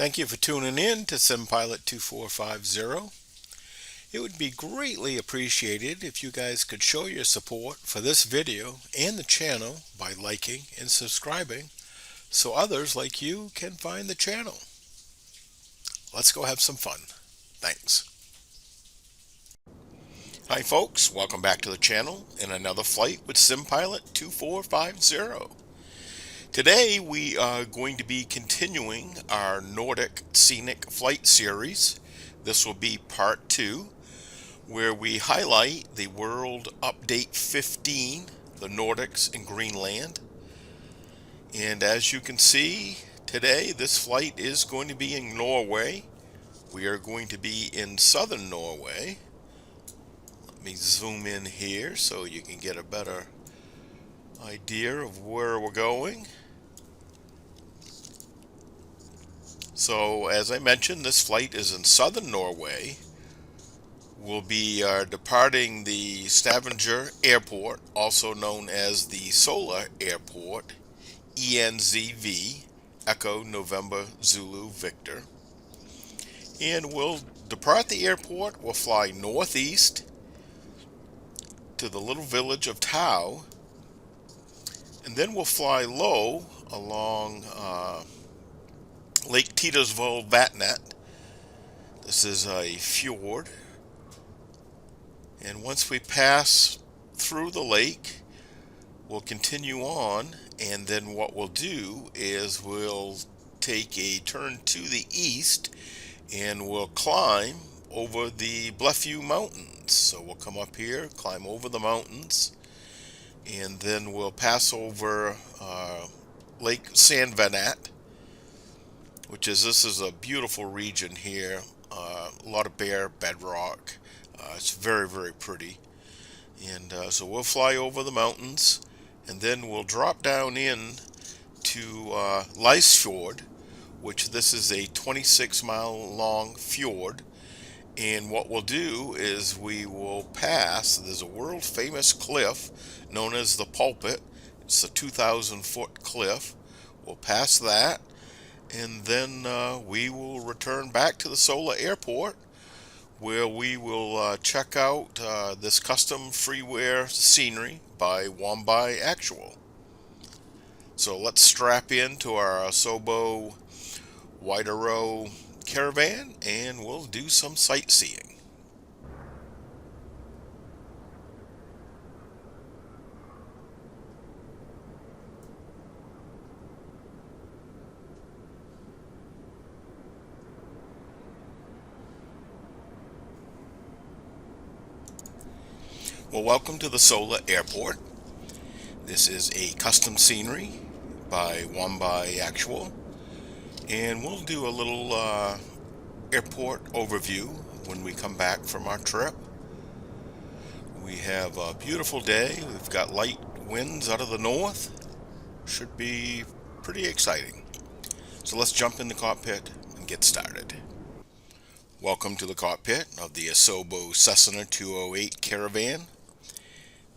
Thank you for tuning in to SimPilot 2450. It would be greatly appreciated if you guys could show your support for this video and the channel by liking and subscribing so others like you can find the channel. Let's go have some fun. Thanks. Hi folks, welcome back to the channel and another flight with SimPilot 2450. Today we are going to be continuing our Nordic Scenic flight series. This will be part 2, where we highlight the World Update 15, the Nordics and Greenland. And as you can see, today this flight is going to be in Norway. We are going to be in southern Norway. Let me zoom in here so you can get a better idea of where we're going. So, as I mentioned, this flight is in southern Norway. We'll be departing the Stavanger Airport, also known as the Sola Airport ENZV, Echo November Zulu Victor. And we'll depart the airport, we'll fly northeast to the little village of Tau, and then we'll fly low along Lake Tysdalsvatnet. This is a fjord, and once we pass through the lake, we'll continue on, and then what we'll do is we'll take a turn to the east and we'll climb over the Blefjell mountains. So we'll come up here, climb over the mountains, and then we'll pass over Lake Sandvatnet, this is a beautiful region here. A lot of bare bedrock. It's very, very pretty. And so we'll fly over the mountains, and then we'll drop down in to Lysefjord, which this is a 26-mile long fjord. And what we'll do is we will pass, there's a world famous cliff known as the Pulpit. It's a 2,000-foot cliff. We'll pass that, and then we will return back to the Sola Airport, where we will check out this custom freeware scenery by Wombii Actual. So let's strap into our Sola Wideroe Caravan and we'll do some sightseeing. Well, welcome to the Sola Airport. This is a custom scenery by Wombii Actual, and we'll do a little airport overview when we come back from our trip. We have a beautiful day. We've got light winds out of the north. Should be pretty exciting. So let's jump in the cockpit and get started. Welcome to the cockpit of the Sola Cessna 208 Caravan.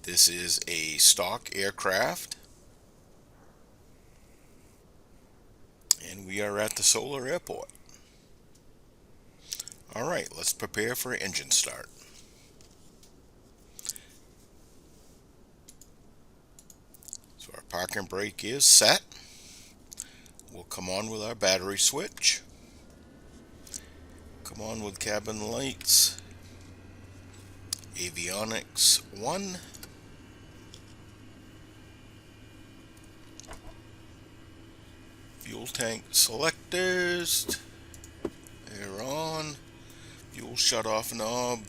This is a stock aircraft, and we are at the Sola Airport. Alright, let's prepare for engine start. So our parking brake is set. We'll come on with our battery switch. Come on with cabin lights. Avionics 1. Fuel tank selectors, they're on. Fuel shutoff knob,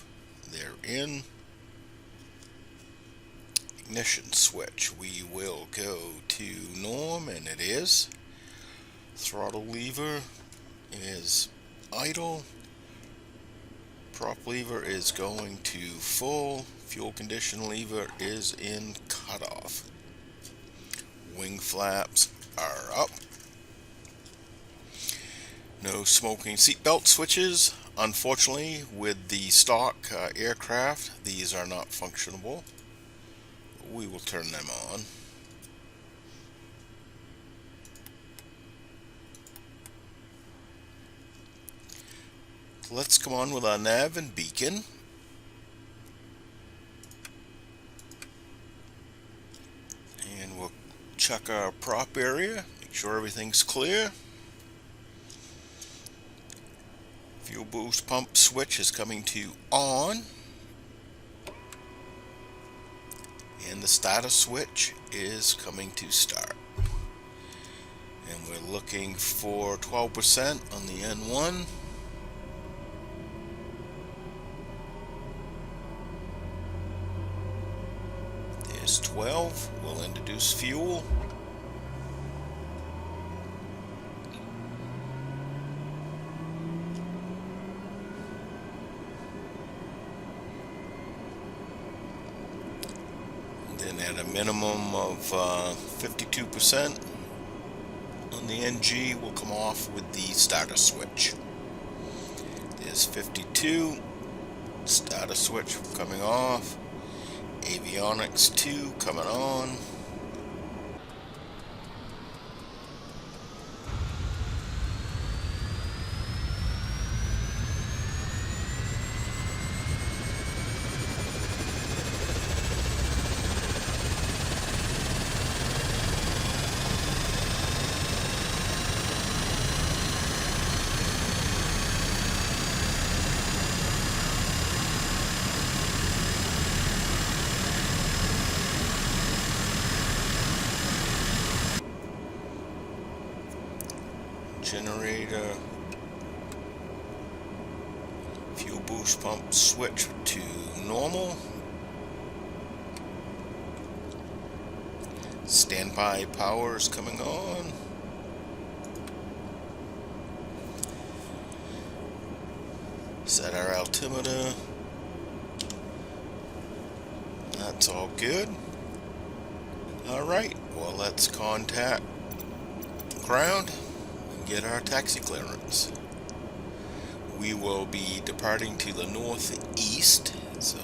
they're in. Ignition switch, we will go to norm, and it is. Throttle lever is idle. Prop lever is going to full. Fuel condition lever is in cutoff. Wing flaps are up. No smoking seatbelt switches. Unfortunately, with the stock aircraft, these are not functionable. We will turn them on. Let's come on with our nav and beacon. And we'll check our prop area, make sure everything's clear. Fuel boost pump switch is coming to on. And the status switch is coming to start. And we're looking for 12% on the N1. There's 12. We'll introduce fuel. And then at a minimum of 52% on the NG, we'll come off with the starter switch. There's 52. Starter switch coming off. Avionics 2 coming on. Generator, fuel boost pump switch to normal. Standby power is coming on. Set our altimeter. That's all good. Alright, well, let's contact ground. Get our taxi clearance. We will be departing to the northeast, so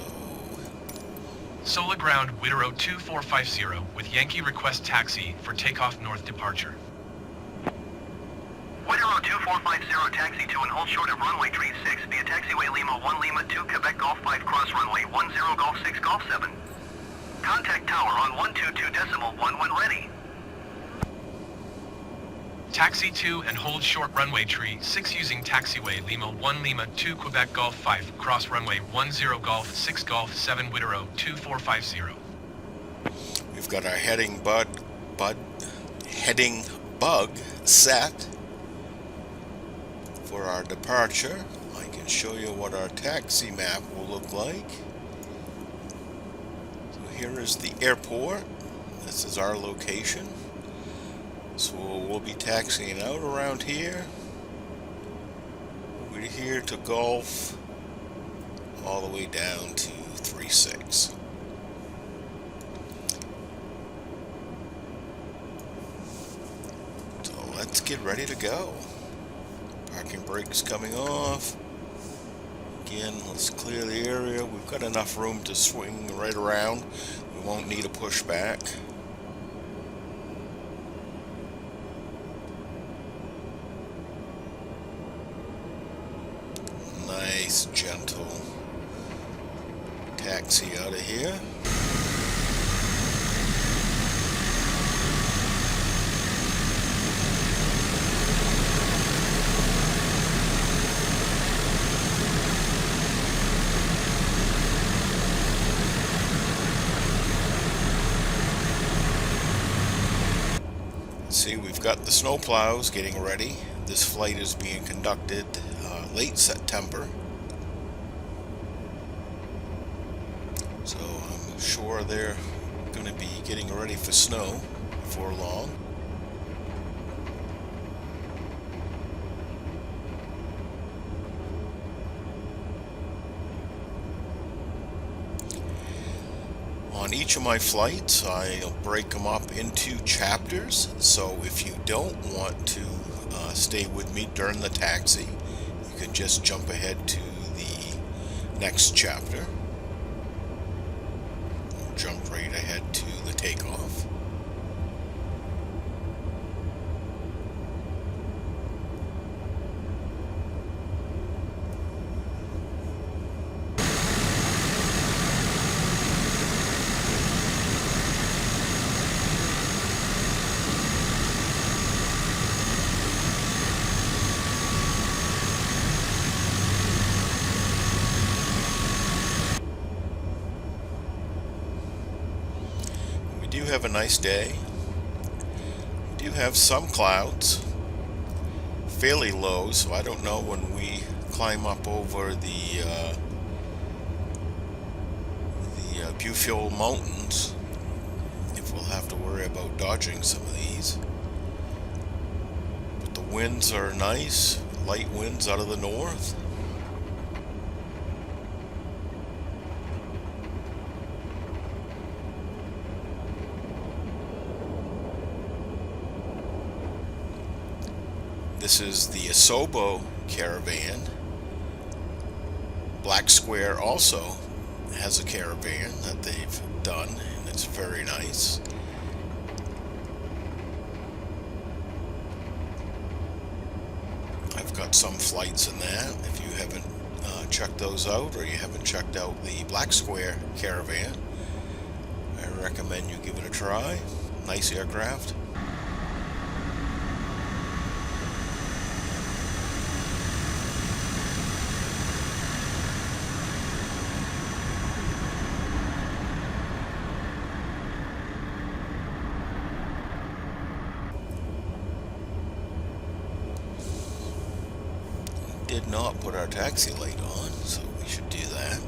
Sola ground Wideroe 2450 with Yankee request taxi for takeoff north departure. Wideroe 2450 taxi to and hold short of runway 36 via taxiway Lima 1 Lima 2 Quebec Golf 5 cross runway 10 Golf 6 Golf 7. Contact tower on 122.1 when ready. Taxi to and hold short runway tree 6 using taxiway Lima 1 Lima 2 Quebec Golf 5 cross runway 10 Golf 6 Golf 7 Wideroe 2450. we've got our heading bug set for our departure. I can show you what our taxi map will look like. So here is the airport. This is our location. So we'll be taxiing out around here. We're here to Gulf, all the way down to 36. So let's get ready to go. Parking brakes coming off. Again, let's clear the area. We've got enough room to swing right around. We won't need a pushback. Nice, gentle taxi out of here. See, we've got the snowplows getting ready. This flight is being conducted late September, so I'm sure they're going to be getting ready for snow before long. On each of my flights, I'll break them up into chapters, so if you don't want to stay with me during the taxi, you can just jump ahead to the next chapter, or jump right ahead to the takeoff. do have a nice day. We do have some clouds, fairly low, so I don't know when we climb up over the Blefjell mountains if we'll have to worry about dodging some of these. But the winds are nice, light winds out of the north. This is the Sola Caravan. Black Square also has a caravan that they've done, and it's very nice. I've got some flights in that. If you haven't checked those out, or you haven't checked out the Black Square Caravan, I recommend you give it a try. Nice aircraft. Did not put our taxi light on, so we should do that.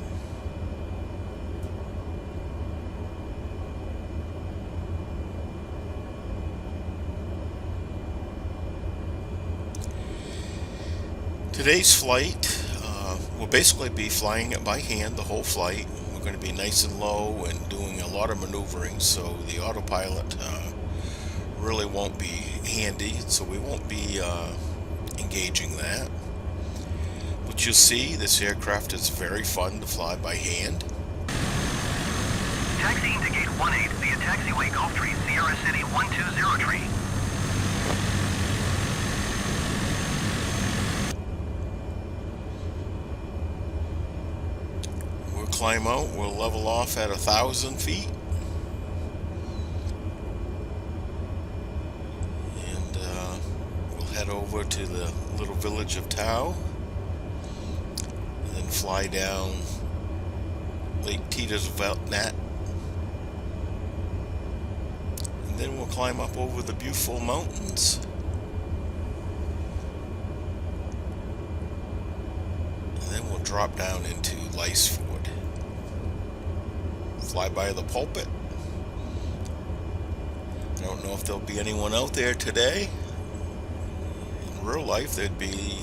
Today's flight, we'll basically be flying it by hand the whole flight. We're going to be nice and low and doing a lot of maneuvering, so the autopilot really won't be handy, so we won't be engaging that. But you'll see, this aircraft is very fun to fly by hand. Taxiing to gate 18 via taxiway Gulf Tree, Sierra City 120 tree. We'll climb out, we'll level off at 1,000 feet. And we'll head over to the little village of Tau. And then fly down Lake Tysdalsvatnet. And then we'll climb up over the Blefjell mountains. And then we'll drop down into Lysefjord. Fly by the Pulpit. I don't know if there'll be anyone out there today. In real life, there'd be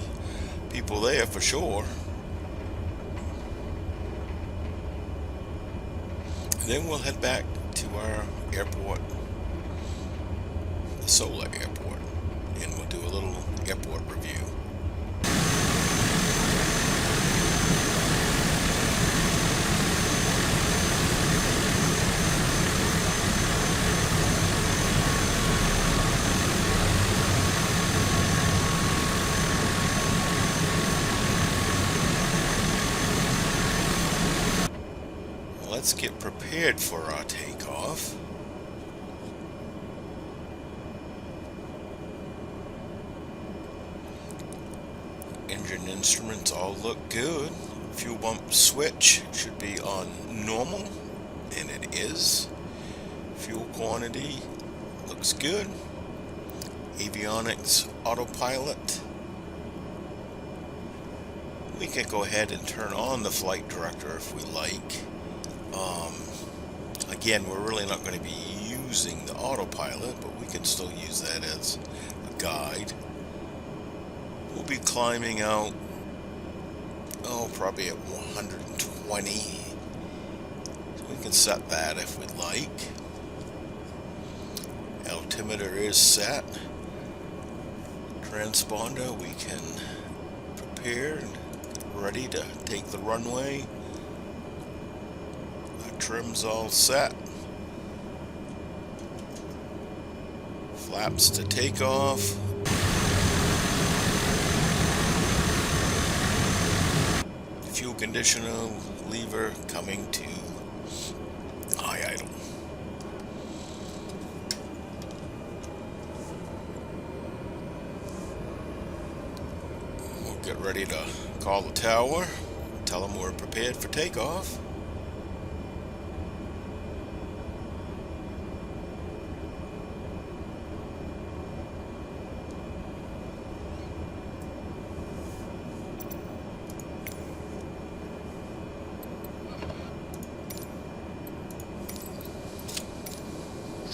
people there for sure. And then we'll head back to our airport, the Sola Airport, and we'll do a little airport review. Let's get prepared for our takeoff. Engine instruments all look good. Fuel bump switch should be on normal, and it is. Fuel quantity looks good. Avionics autopilot. We can go ahead and turn on the flight director if we like. Again, we're really not going to be using the autopilot, but we can still use that as a guide. We'll be climbing out, probably at 120. So we can set that if we'd like. Altimeter is set. Transponder, we can prepare and ready to take the runway. Trim's all set. Flaps to take off. Fuel conditioner lever coming to high idle. We'll get ready to call the tower, tell them we're prepared for takeoff.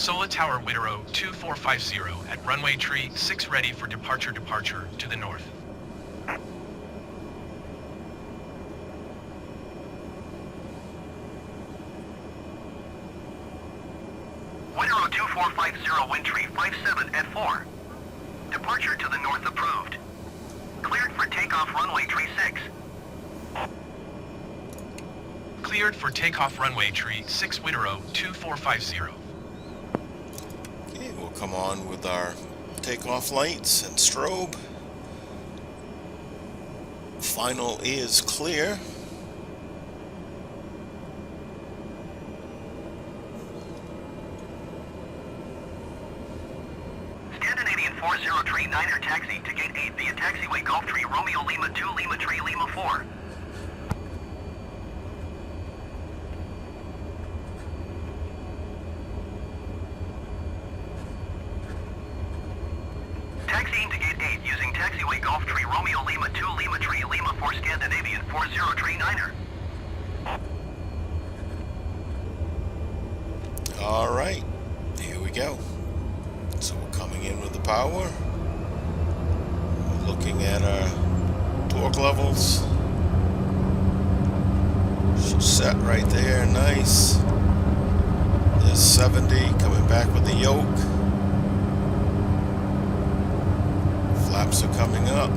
Sola Tower Wideroe 2450 at runway tree 6 ready for departure to the north. Wideroe 2450 wind tree 57 at 4. Departure to the north approved. Cleared for takeoff runway tree 6. Cleared for takeoff runway tree 6 Wideroe 2450. Okay, we'll come on with our takeoff lights and strobe. Final is clear. Scandinavian 4039er taxi to gate 8 via taxiway Golf Tree Romeo Lima 2 Lima Tree Lima 4. Taxiing to gate 8 using taxiway Golf Tree Romeo Lima 2 Lima Tree Lima 4 Scandinavian 4039er. Alright, here we go. So we're coming in with the power. We're looking at our torque levels. She's set right there, nice. There's 70, coming back with the yoke. Flaps are coming up.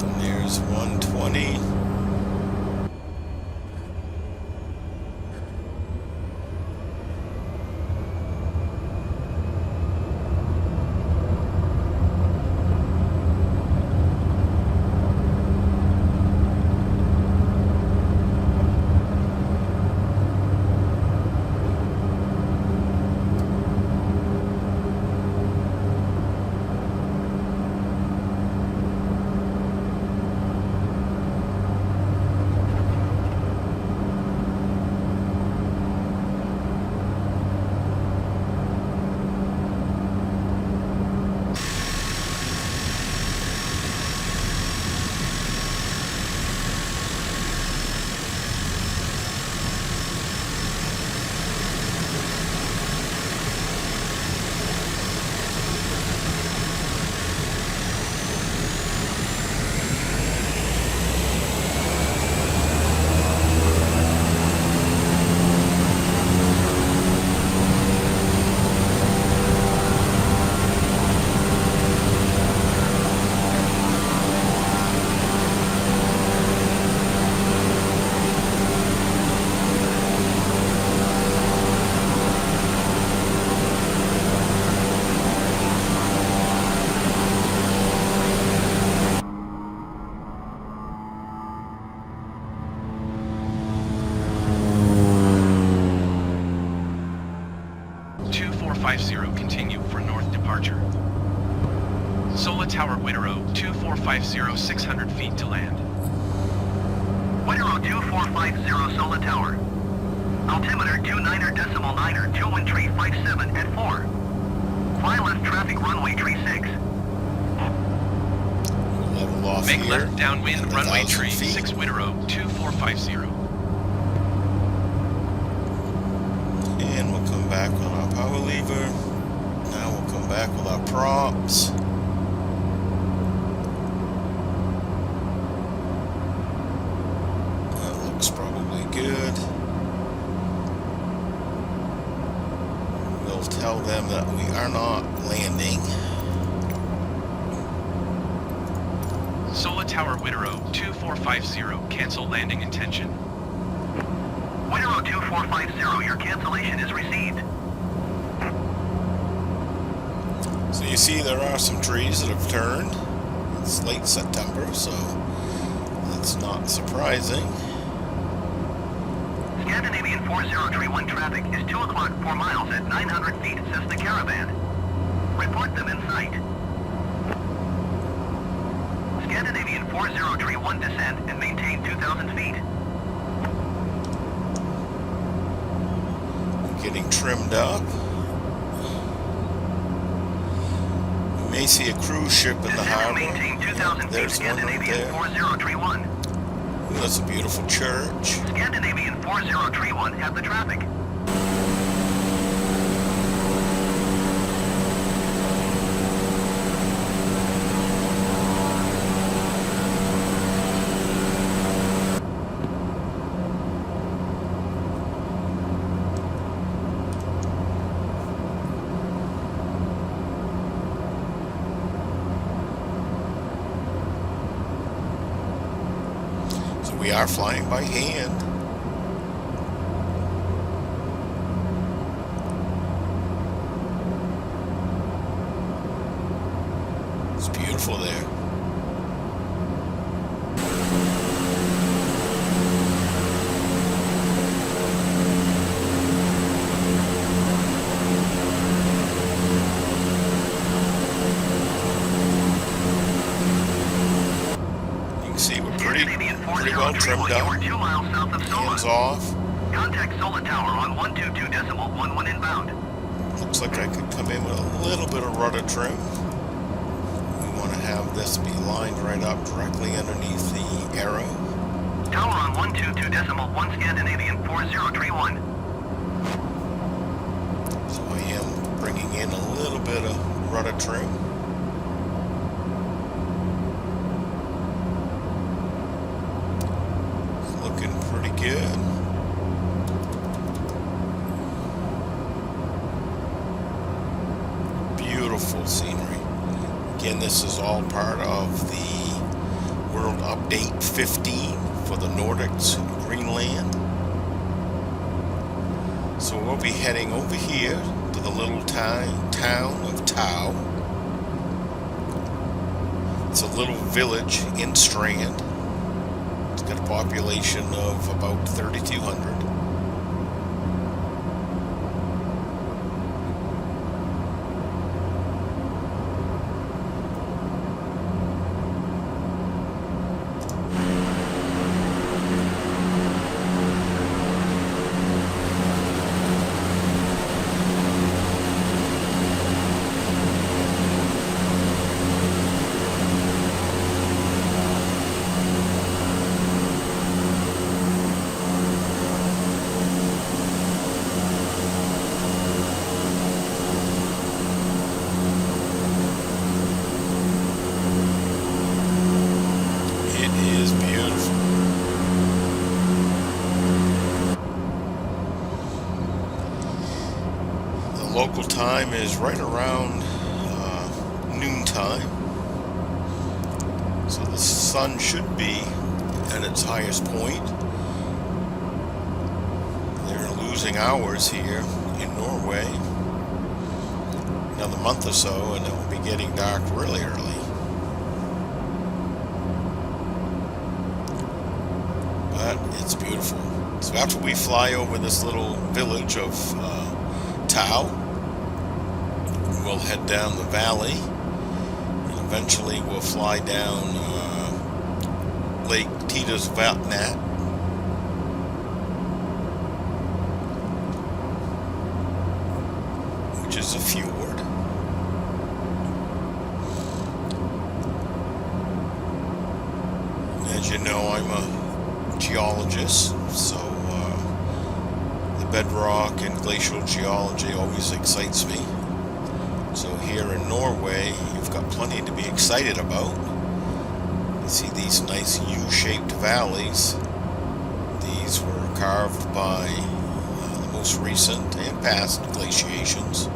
And there's 120. Continue for north departure. Sola Tower Wideroe 2450 600 feet to land. Wideroe 2450 Sola Tower. Altimeter 29er 2 wind tree 57 at 4. Fly left traffic runway tree 6. Level off Make here left downwind at runway 1,000 tree feet. 6 Wideroe 2450. And we'll come back on our power lever. Now we'll come back with our props. That looks probably good. We'll tell them that we are not landing. Sola Tower Wideroe 2450, cancel landing intention. Wideroe 2450, your cancellation is received. So you see there are some trees that have turned. It's late September, so that's not surprising. Scandinavian 4031 traffic is 2 o'clock 4 miles at 900 feet, Cessna Caravan. Report them in sight. Scandinavian 4031 descend and maintain 2,000 feet. Getting trimmed up. We may see a cruise ship in the harbor. Maintain 2,000 feet There's one right Scandinavian there. 4031. Ooh, that's a beautiful church. Scandinavian 4031 have the traffic. We are flying by hand. It's beautiful there. You can see we're pretty well trimmed up. 2 miles south of Sola. Hands off. Contact Sola Tower on 122.11 inbound. Looks like I could come in with a little bit of rudder trim. We want to have this be lined right up directly underneath the arrow. Tower on 122.1 Scandinavian 4031. So I am bringing in a little bit of rudder trim. It's looking pretty good. Beautiful scenery. Again, this is all part of the World Update 15 for the Nordics and Greenland. So we'll be heading over here to the little town of Tau. It's a little village in Strand. It's got a population of about 3,200. Local time is right around noontime, so the sun should be at its highest point. They're losing hours here in Norway. Another month or so and it will be getting dark really early. But it's beautiful. So after we fly over this little village of Tau, we'll head down the valley and eventually we'll fly down Lake Tysdalsvatnet, which is a fjord. As you know, I'm a geologist, so the bedrock and glacial geology always excites me. So here in Norway, you've got plenty to be excited about. You see these nice U-shaped valleys. These were carved by the most recent and past glaciations.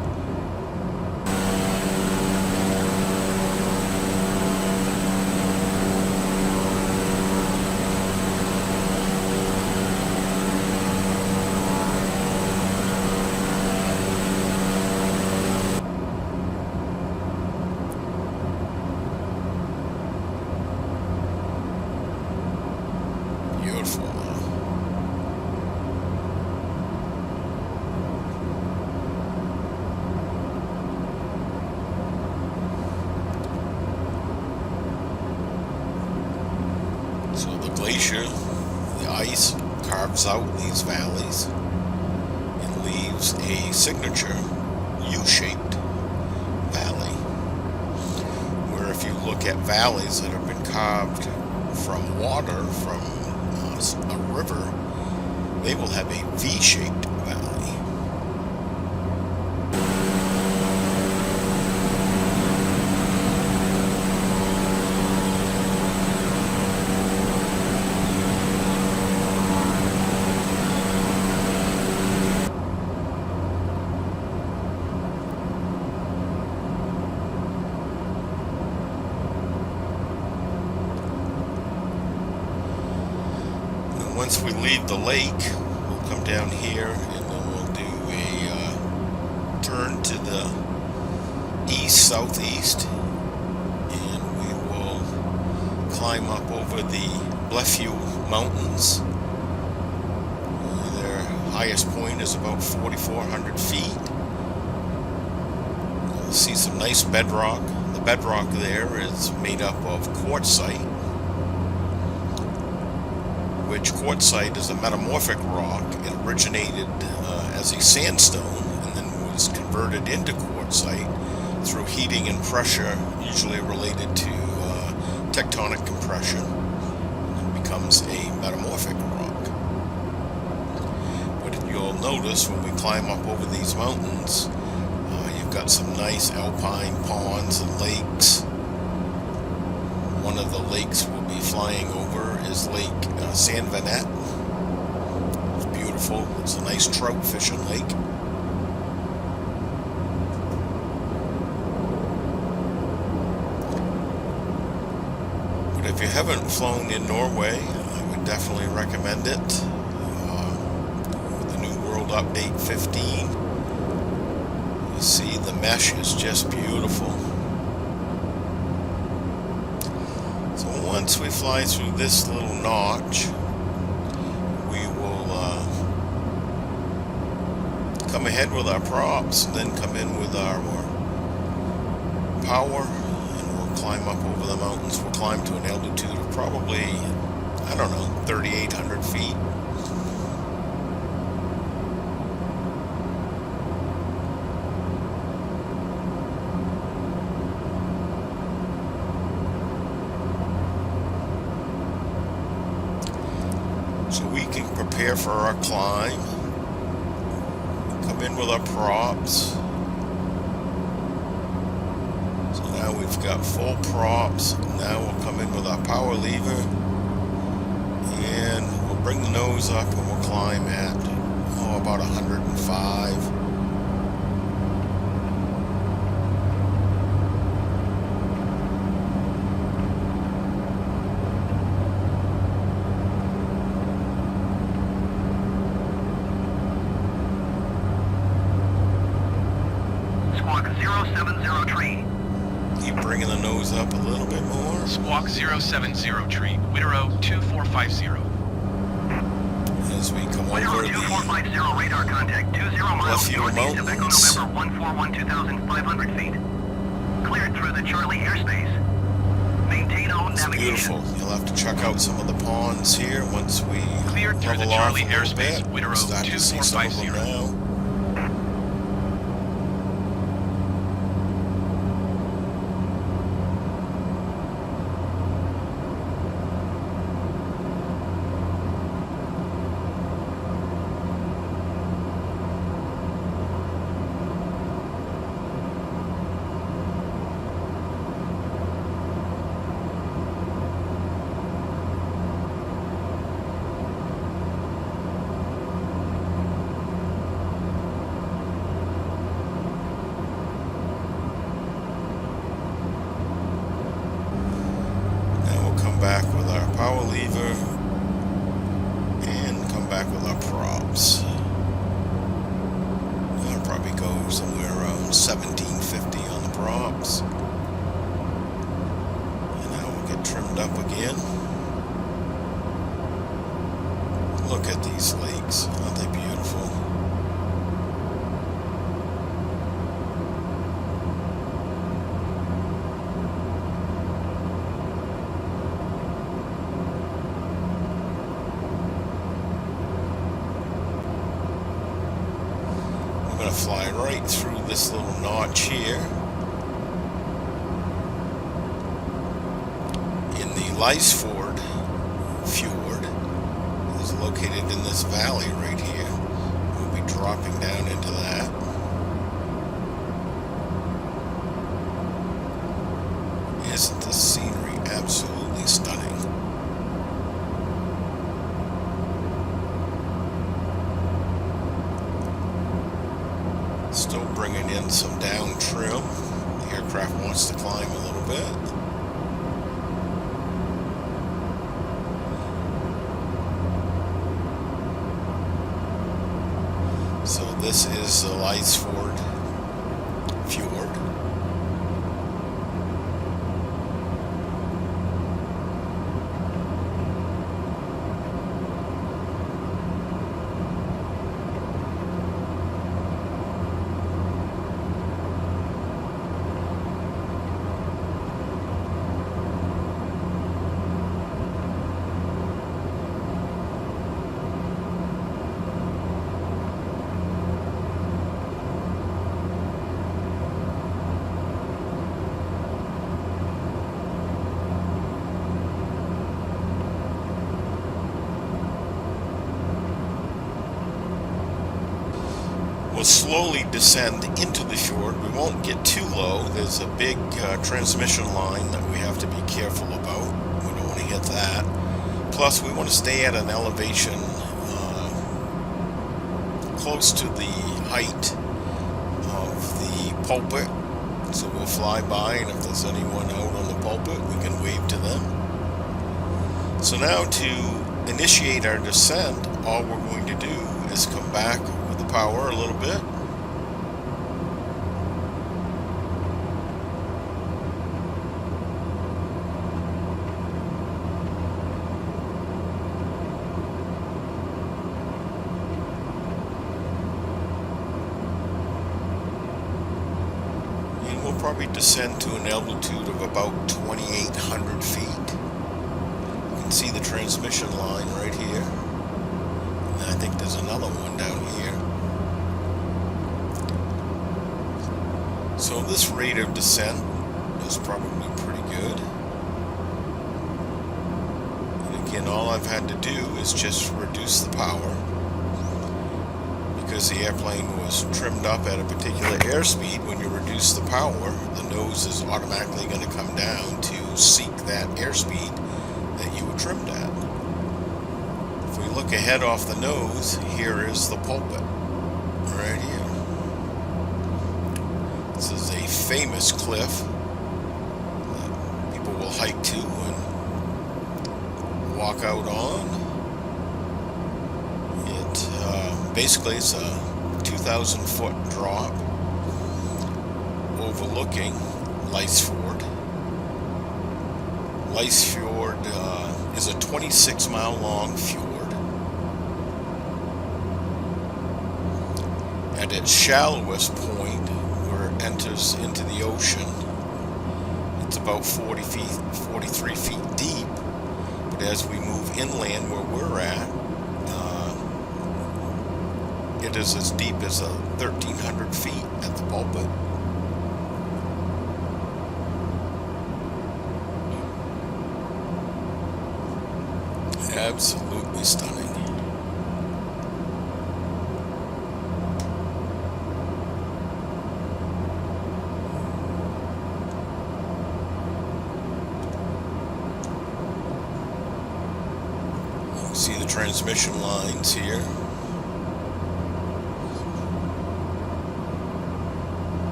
The ice carves out these valleys and leaves a signature U-shaped valley. look at valleys that have been carved from water, from a river, they will have a V-shaped valley. Once we leave the lake, we'll come down here and then we'll do a turn to the southeast, and we will climb up over the Blefjell mountains. Their highest point is about 4,400 feet. You'll see some nice bedrock. The bedrock there is made up of quartzite, which quartzite is a metamorphic rock. It originated as a sandstone and then was converted into quartzite through heating and pressure, usually related to tectonic compression, and it becomes a metamorphic rock. But you'll notice when we climb up over these mountains, you've got some nice alpine ponds and lakes. One of the lakes we'll be flying over is Lake Sandvatnet. It's beautiful. It's a nice trout fishing lake. But if you haven't flown in Norway, I would definitely recommend it. With the new World Update 15, you see the mesh is just beautiful. Once we fly through this little notch, we will come ahead with our props, and then come in with our power, and we'll climb up over the mountains. We'll climb to an altitude of probably, I don't know, 3,800 feet. So we can prepare for our climb, come in with our props. So now we've got full props. Now we'll come in with our power lever, and we'll bring the nose up, and we'll climb at, about 105. Squawk 070 tree. Keep bringing the nose up a little bit more. Squawk 070 tree, Wideroe 2450. As we come Wideroe over 2450 radar contact 20 miles Blefjell northeast of Echo Mountains. November 141 2,500 feet. Cleared through the Charlie airspace. Maintain all It's navigation. beautiful. You'll have to check out some of the ponds here once we Cleared through the level off Charlie a little airspace, bit. Wideroe Start to see some of them 2450. now. Back with our power lever and come back with our props. I'll probably go somewhere around 1750 on the props. And now we'll get trimmed up again. Look at these lakes. Aren't they beautiful? We're going to fly right through this little notch here. Lysefjord Fjord is located in this valley right here. We'll be dropping down into that. Isn't the scenery absolutely stunning? Still bringing in some down trim. The aircraft wants to climb a little bit. So this is the Lysefjord Fjord. We'll slowly descend into the fjord. We won't get too low. There's a big transmission line that we have to be careful about. We don't want to hit that. Plus, we want to stay at an elevation close to the height of the pulpit. So we'll fly by, and if there's anyone out on the pulpit, we can wave to them. So now to initiate our descent, all we're going to do is come back with the power a little bit. And we'll probably descend to an altitude of about 2,800 feet. You can see the transmission line right here. I think there's another one down here. So this rate of descent is probably pretty good. And again, all I've had to do is just reduce the power, because the airplane was trimmed up at a particular airspeed. When you reduce the power, the nose is automatically going to come down to seek that airspeed that you were trimmed at. Look ahead off the nose, here is the pulpit, right here. This is a famous cliff that people will hike to and walk out on. Basically it's a 2,000-foot drop overlooking Lysefjord. Lysefjord is a 26-mile long fjord. At its shallowest point, where it enters into the ocean, it's about 43 feet deep. But as we move inland where we're at, it is as deep as 1,300 feet at the pulpit. Absolutely stunning. See the transmission lines here.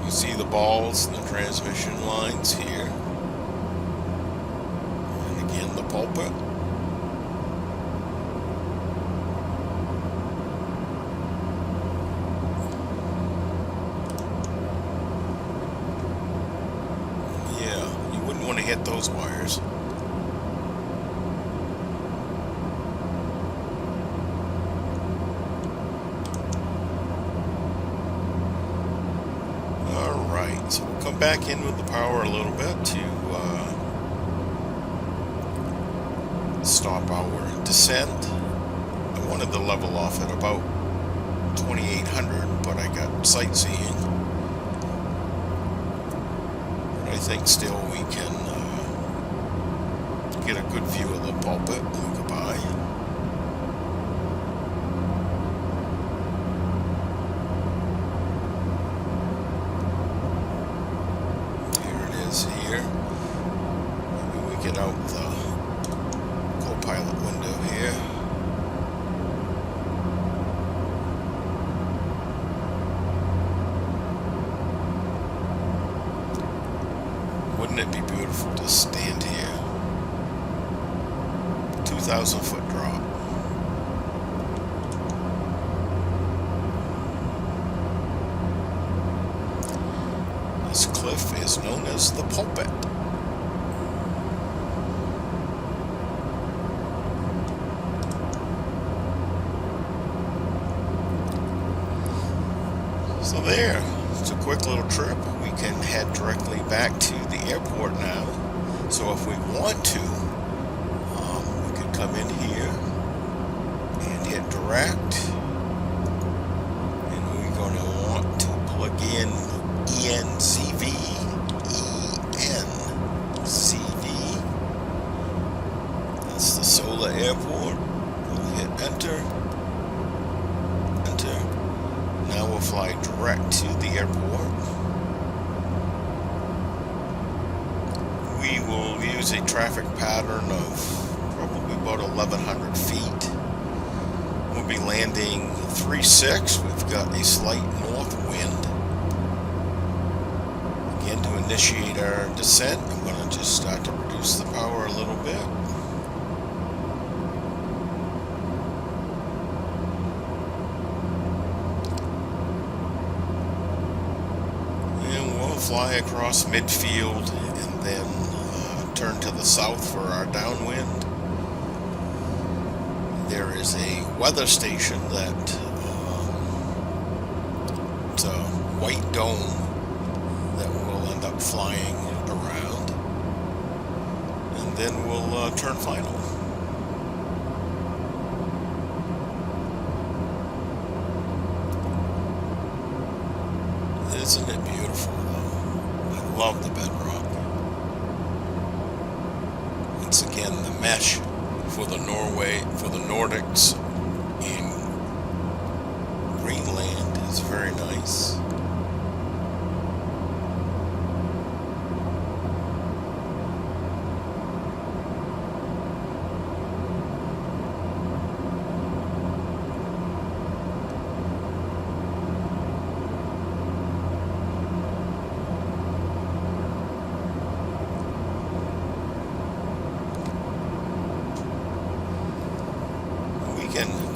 You see the balls and the transmission lines here. And again, the pulpit. Yeah, you wouldn't want to hit those wires. So we'll come back in with the power a little bit to stop our descent. I wanted to level off at about 2,800, but I got sightseeing. I think still we can get a good view of the pulpit when we go by. Here it is here. Maybe we get out the co-pilot window here. Wouldn't it be beautiful to stand here? 2,000-foot drop. This cliff is known as the Pulpit. So there, it's a quick little trip. We can head directly back to the airport now. So if we want to, we could come in here and hit direct. And we're going to want to plug in ENZV. ENZV. That's the Sola Airport. We'll hit enter. Enter. Now we'll fly direct to the airport. We will use a traffic pattern of probably about 1,100 feet. We'll be landing 3-6. We've got a slight north wind. Again, to initiate our descent, I'm going to just start to reduce the power a little bit. Fly across midfield and then turn to the south for our downwind. There is a weather station that it's a white dome that we'll end up flying around, and then we'll turn final. Isn't it beautiful? Love the bedrock. Once again, the mesh for the Nordics and Greenland is very nice.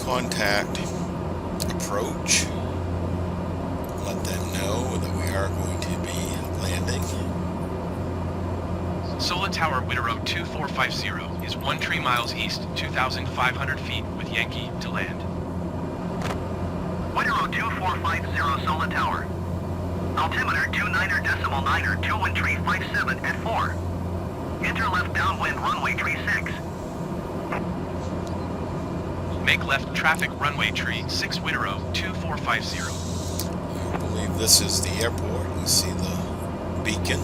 Contact approach, let them know that we are going to be landing. Sola Tower Wideroe 2450 is 13 miles east, 2,500 feet with Yankee to land. Wideroe 2450 Sola Tower. Altimeter 29er.9er, 2 wind tree 57 at 4. Enter left downwind runway tree 6. Make left traffic runway tree 6 Wideroe 2450. I believe this is the airport. You see the beacon.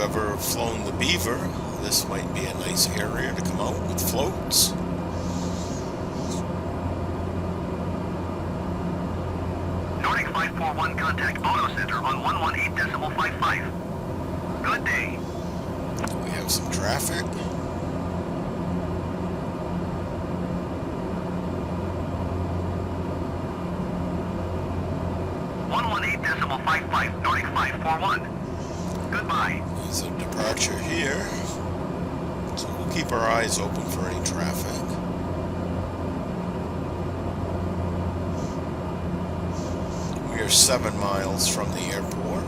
Ever flown the Beaver, this might be a nice area to come out with floats. 1541, contact Photo Center on 118.55. Good day. We have some traffic. 118.55, Nordic 541. Goodbye. There's a departure here. So we'll keep our eyes open for any traffic. We are 7 miles from the airport.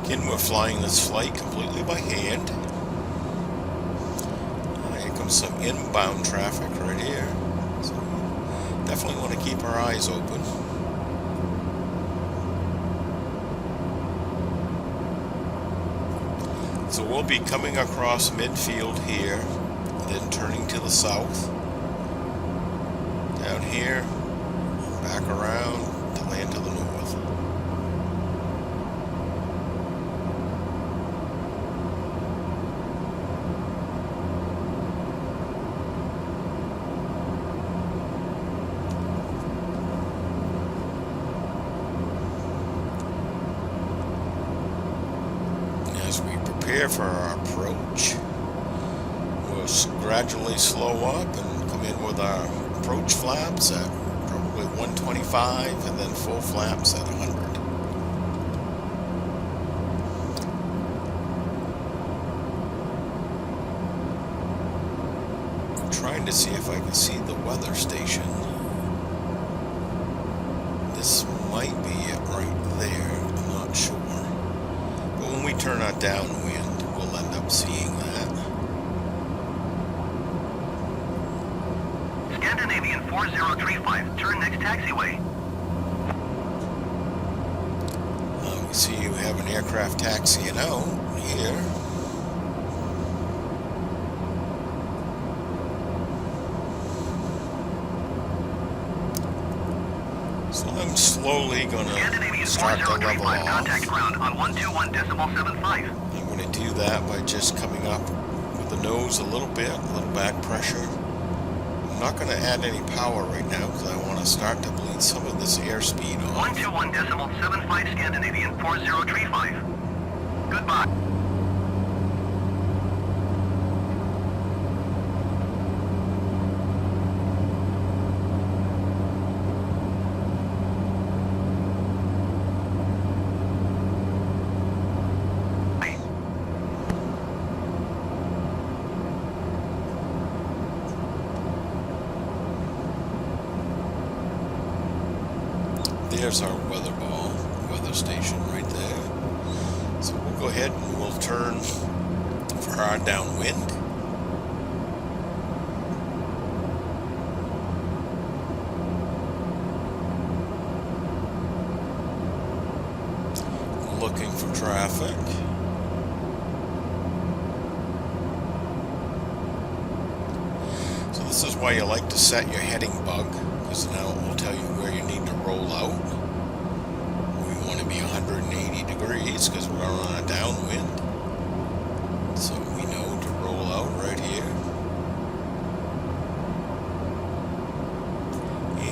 Again, we're flying this flight completely by hand. Here comes some inbound traffic right here. So we definitely want to keep our eyes open. So we'll be coming across midfield here, then turning to the south. Down here, back around to land to the north. For our approach, we'll gradually slow up and come in with our approach flaps at probably 125 and then full flaps at 100. I'm trying to see if I can see the weather station. This might be it right there, I'm not sure. But when we turn our downwind, we'll end up seeing that. Scandinavian 4035, turn next taxiway. We see you have an aircraft taxiing out here. So I'm slowly going to start to level off. Contact ground on 121.75. I'm going to do that by just coming up with the nose a little bit, a little back pressure. I'm not going to add any power right now because I want to start to bleed some of this airspeed off. 121.75 Scandinavian 4035. Goodbye. There's our weather station right there. So we'll go ahead and we'll turn for our downwind. Looking for traffic. So this is why you like to set your heading bug, because now it will tell you where you need to roll out. We want to be 180 degrees because we're on a downwind. So we know to roll out right here.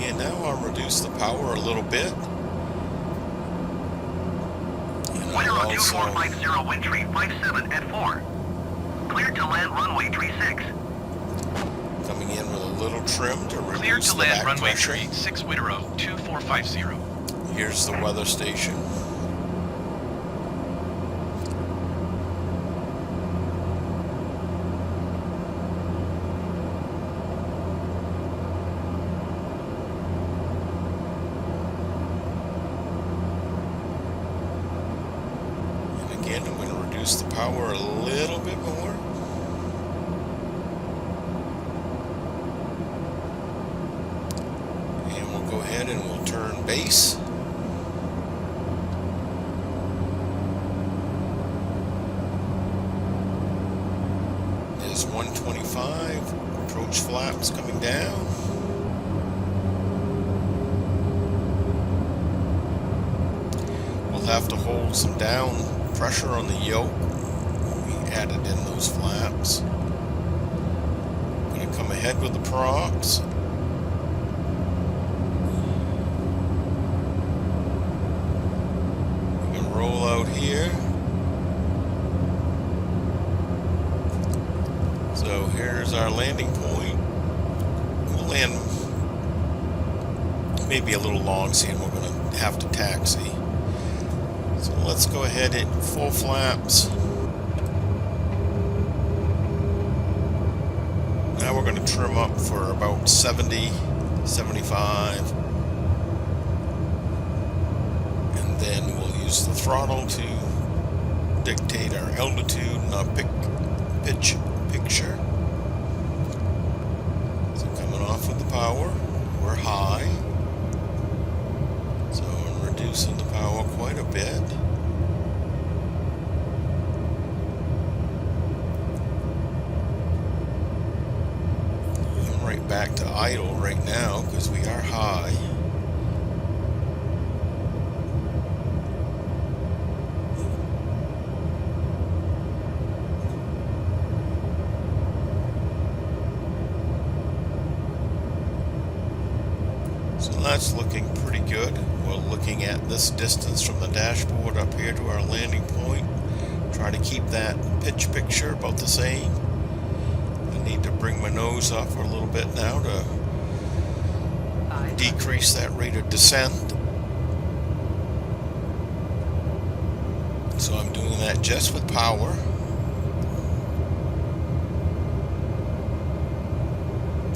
And now I'll reduce the power a little bit. Wideroe 2450, wind tree 57 at 4. Cleared to land runway tree 6. Coming in with a little trim to reduce Cleared to the land back runway pressure. tree 6 Wideroe 2450. Here's the weather station. power a little bit more. And we'll go ahead and we'll turn base. There's 125, approach flaps coming down. We'll have to hold some down pressure on the yoke. We added in those flaps. I'm going to come ahead with the procs. We're going to roll out here. So here's our landing point. We'll land maybe a little long, seeing we're going to have to taxi. So let's go ahead and full flaps. Now we're going to trim up for about 70, 75. And then we'll use the throttle to dictate our altitude and our pitch picture. So coming off with the power, we're high. So I'm reducing the power quite a bit. I'm right back to idle right now because we are high. That's looking pretty good. We're looking at this distance from the dashboard up here to our landing point. Try to keep that pitch picture about the same. I need to bring my nose up a little bit now to decrease that rate of descent. So I'm doing that just with power.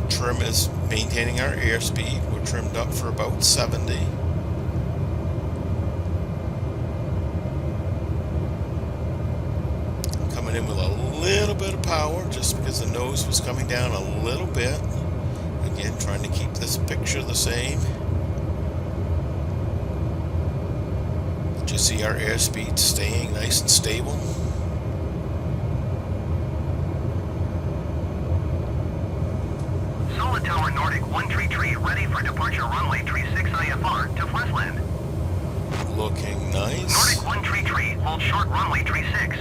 Trim is maintaining our airspeed. We're trimmed up for about 70. Coming in with a little bit of power just because the nose was coming down a little bit. Again, trying to keep this picture the same. Just see our airspeed staying nice and stable. Sola Tower Nordic 133 ready for departure runway 36 IFR to Flesland. Looking nice. Nordic 133, hold short runway 36.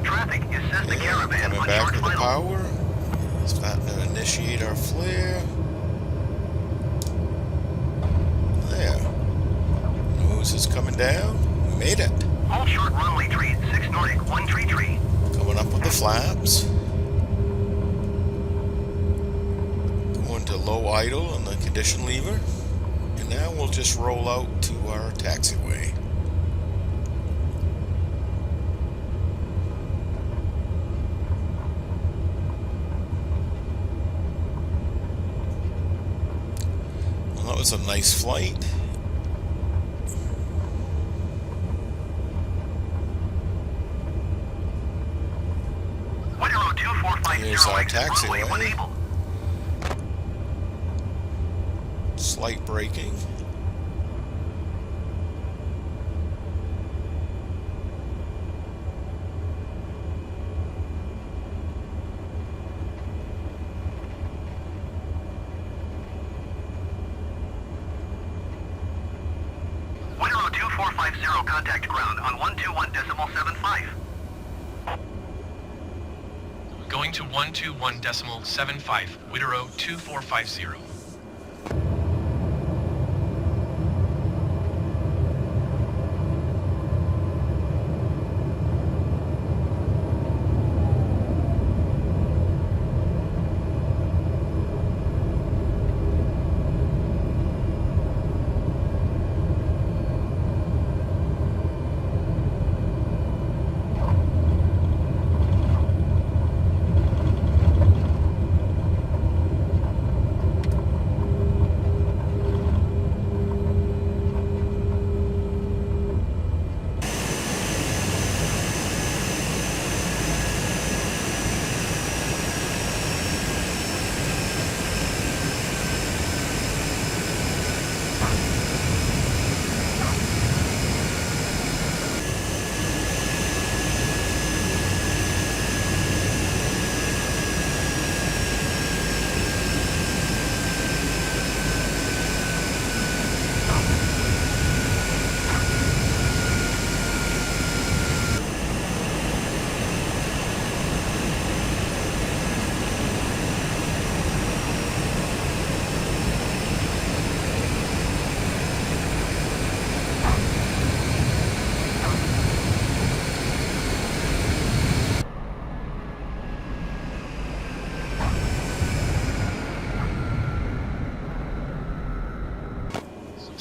Traffic is Cessna Caravan coming on back short with the final. power. Starting to initiate our flare. There. Nose is coming down. We made it. Hold short runway 36 Nordic 133. Coming up with the flaps. Going to low idle on the condition lever. And now we'll just roll out to our taxiway. Well, that was a nice flight. Wideroe 2450 Here's our exit runway taxiway. when able. Slight braking. Wideroe 2450 contact ground on 121.75. Going to 121.75, Wideroe 2450.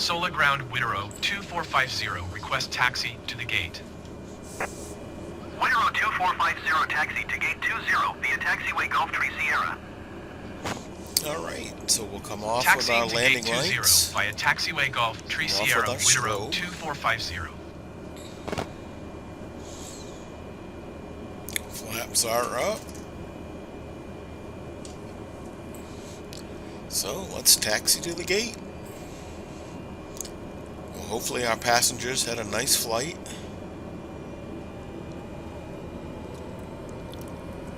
Sola ground Wideroe 2450, request taxi to the gate. Wideroe 2450 taxi to gate 20 via taxiway Golf Tree Sierra. Alright, so we'll come off with Taxiing our to landing gate 20 lights. via taxiway Golf Tree Off with Sierra our Wideroe strobe. 2450. Flaps are up. So let's taxi to the gate. Well, hopefully our passengers had a nice flight.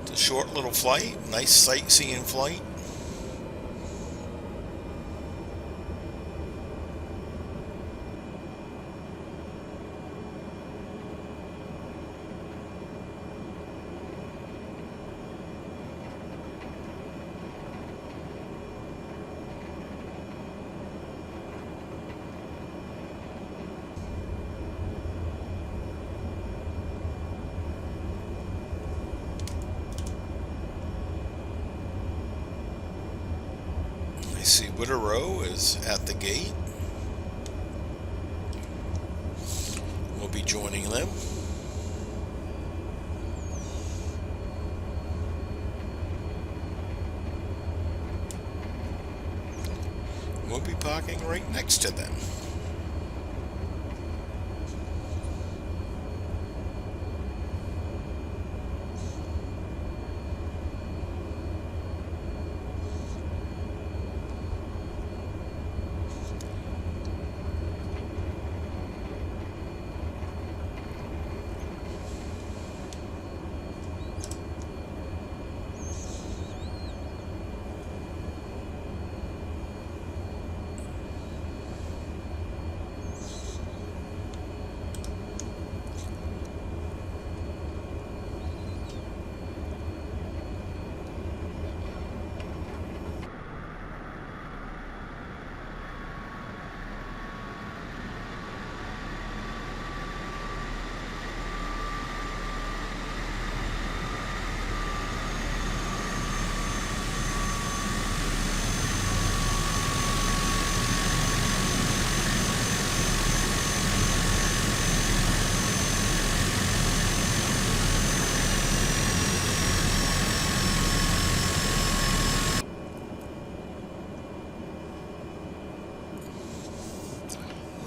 It's a short little flight, nice sightseeing flight. I see Wideroe is at the gate. We'll be joining them. We'll be parking right next to them.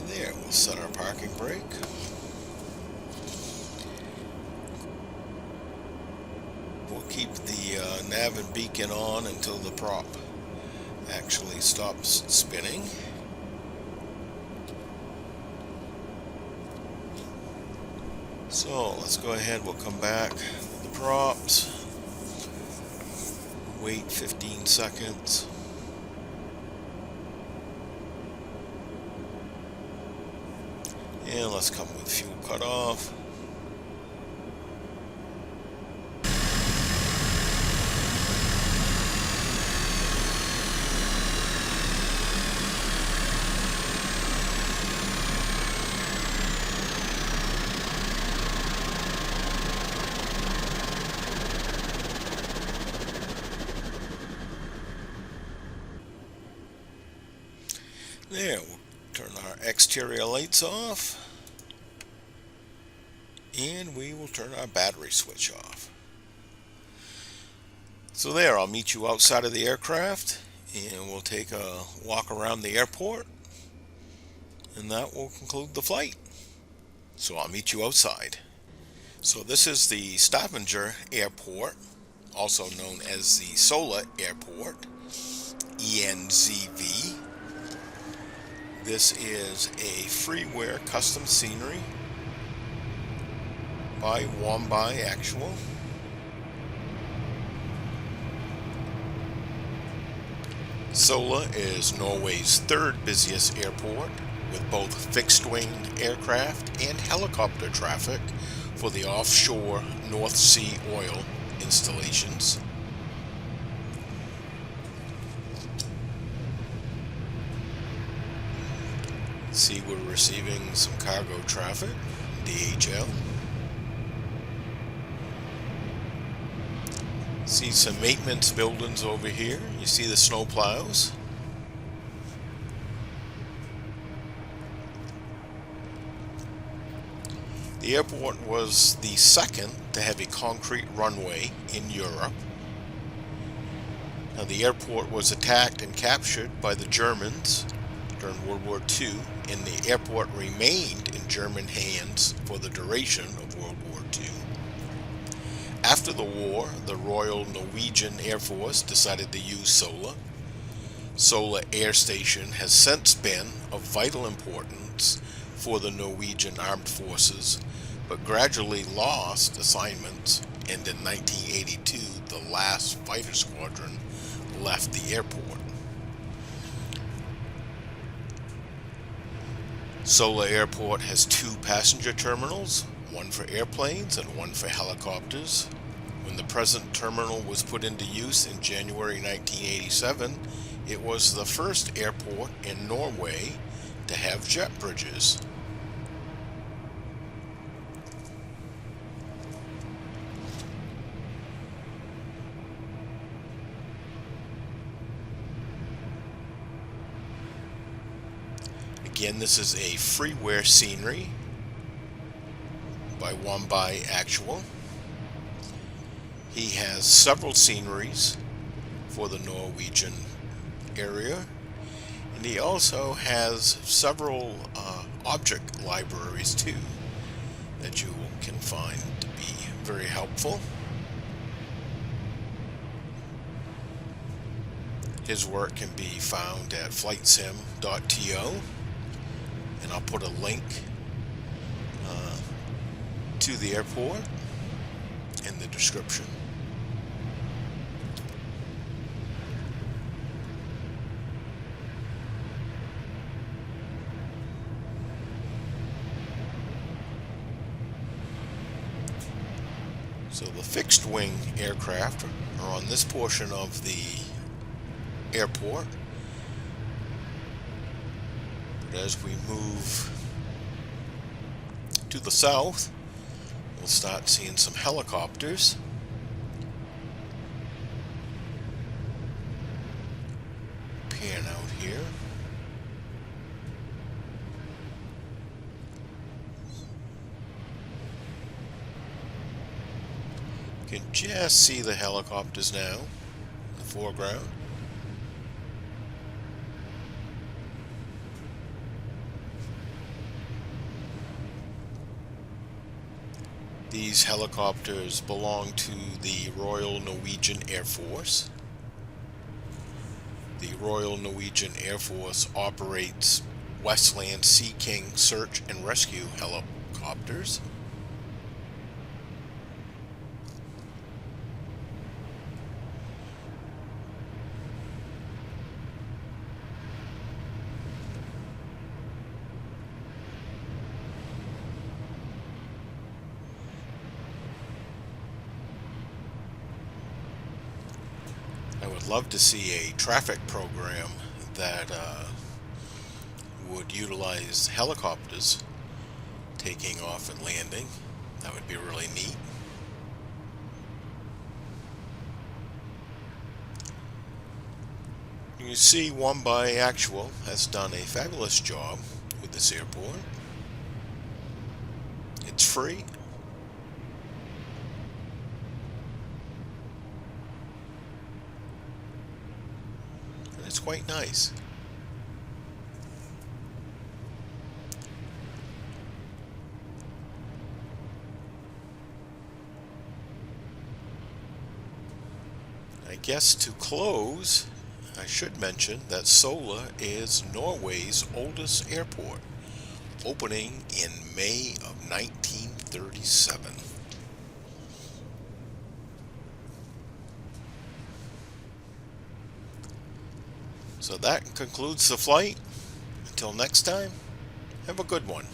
There, we'll set our parking brake. We'll keep the nav and beacon on until the prop actually stops spinning. So let's go ahead, we'll come back with the props. Wait 15 seconds. And let's come with fuel cutoff. There, we'll turn our exterior lights off. And we will turn our battery switch off. So there, I'll meet you outside of the aircraft and we'll take a walk around the airport, and that will conclude the flight. So I'll meet you outside. So this is the Stavanger Airport, also known as the Sola Airport ENZV. This is a freeware custom scenery by Wombii Actual. Sola is Norway's third busiest airport, with both fixed-winged aircraft and helicopter traffic for the offshore North Sea oil installations. See, we're receiving some cargo traffic, DHL. See some maintenance buildings over here. You see the snow plows. The airport was the second to have a concrete runway in Europe. Now, the airport was attacked and captured by the Germans during World War II, and the airport remained in German hands for the duration of World War II. After the war, the Royal Norwegian Air Force decided to use Sola. Sola Air Station has since been of vital importance for the Norwegian Armed Forces, but gradually lost assignments, and in 1982 the last fighter squadron left the airport. Sola Airport has two passenger terminals, one for airplanes and one for helicopters. When the present terminal was put into use in January 1987, it was the first airport in Norway to have jet bridges. Again, this is a freeware scenery by Wombii Actual. He has several sceneries for the Norwegian area, and he also has several object libraries too that you can find to be very helpful. His work can be found at flightsim.to, and I'll put a link to the airport in the description. So the fixed wing aircraft are on this portion of the airport. But as we move to the south, we'll start seeing some helicopters. Pan out here. You can just see the helicopters now in the foreground. These helicopters belong to the Royal Norwegian Air Force. The Royal Norwegian Air Force operates Westland Sea King search and rescue helicopters. I would love to see a traffic program that would utilize helicopters taking off and landing. That would be really neat. You see, Wombii Actual has done a fabulous job with this airport. It's free. It's quite nice. I guess to close, I should mention that Sola is Norway's oldest airport, opening in May of 1937. So that concludes the flight. Until next time, have a good one.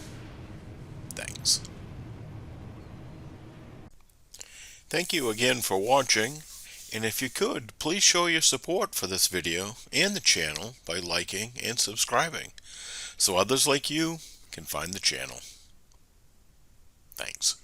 Thanks. Thank you again for watching, and if you could, please show your support for this video and the channel by liking and subscribing, so others like you can find the channel. Thanks.